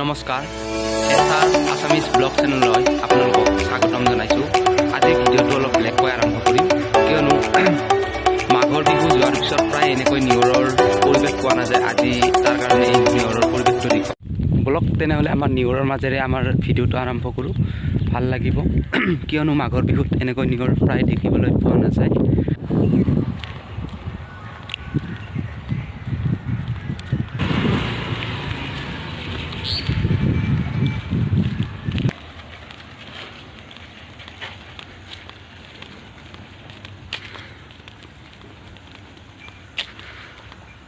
নমস্কাৰ এছআৰ Assamese blog চেনেললৈ আপোনালোকক স্বাগতম জনাইছোঁ। আজিৰ ভিডিঅ'টো অলপ বেলেগকৈ আৰম্ভ কৰিম, কিয়নো মাঘৰ বিহু যোৱাৰ পিছত প্ৰায় এনেকৈ নিয়ৰৰ পৰিৱেশ পোৱা নাযায়। আজি তাৰ কাৰণে এই নিয়ৰৰ পৰিৱেশটো দেখুৱাম। ব্লগ তেনেহ'লে আমাৰ নিয়ৰৰ মাজেৰে আমাৰ ভিডিঅ'টো আৰম্ভ কৰোঁ। ভাল লাগিব, কিয়নো মাঘৰ বিহুত এনেকৈ নিয়ৰ প্ৰায় দেখিবলৈ পোৱা নাযায়।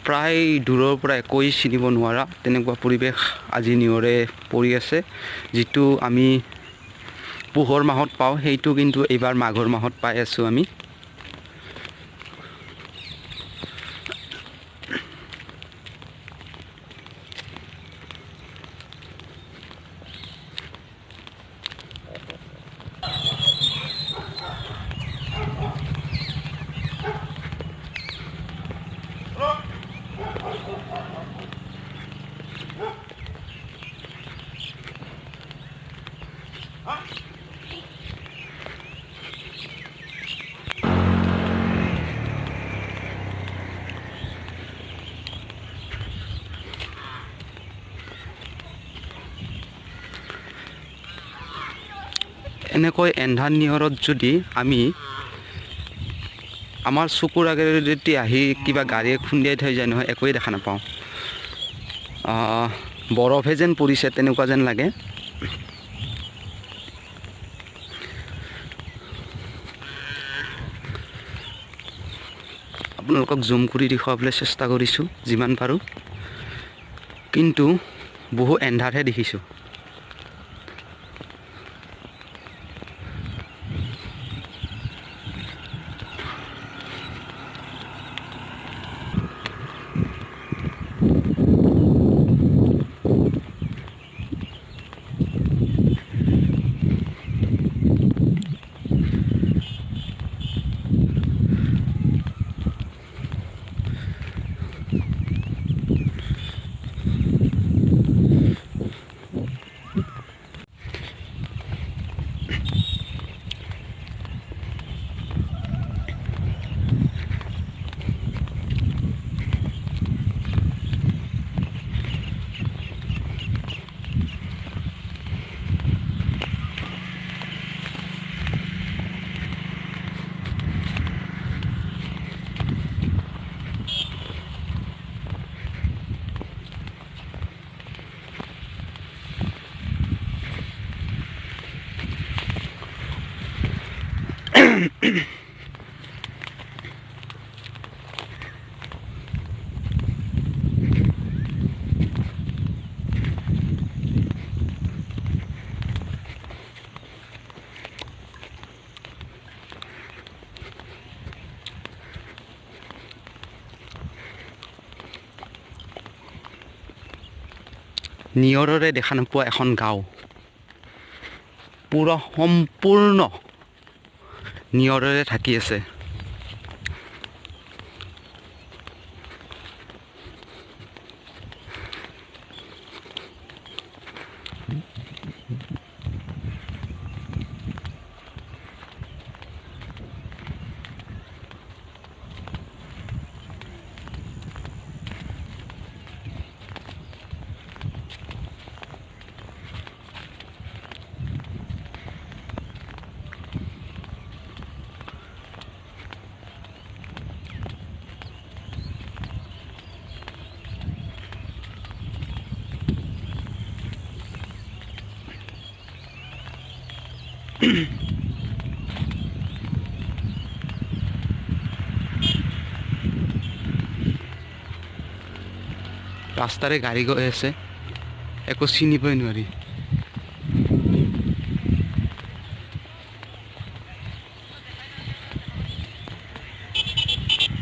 প্ৰায় দূৰৰ পৰা একোৱেই চিনিব নোৱাৰা তেনেকুৱা পৰিৱেশ আজি নিয়ৰে পৰি আছে। যিটো আমি পুহৰ মাহত পাওঁ, সেইটো কিন্তু এইবাৰ মাঘৰ মাহত পাই আছোঁ আমি। এনেকৈ এন্ধাৰ নিয়ৰত যদি আমি আমাৰ চকুৰ আগেৰে যদি আহি কিবা গাড়ীয়ে খুন্দিয়াই থৈ যায় নহয়, একোৱেই দেখা নাপাওঁ। বৰফে যেন পৰিছে তেনেকুৱা যেন লাগে। আপোনালোকক জুম কৰি দেখুৱাবলৈ চেষ্টা কৰিছোঁ যিমান পাৰোঁ, কিন্তু বহু এন্ধাৰহে দেখিছোঁ। নিয়ৰৰে দেখা নোপোৱা এখন গাঁও পুৰা সম্পূৰ্ণ নিয়ৰেৰে ঢাকি আছে। ৰাস্তাৰে গাড়ী গৈ আছে, একো চিনিবই নোৱাৰি।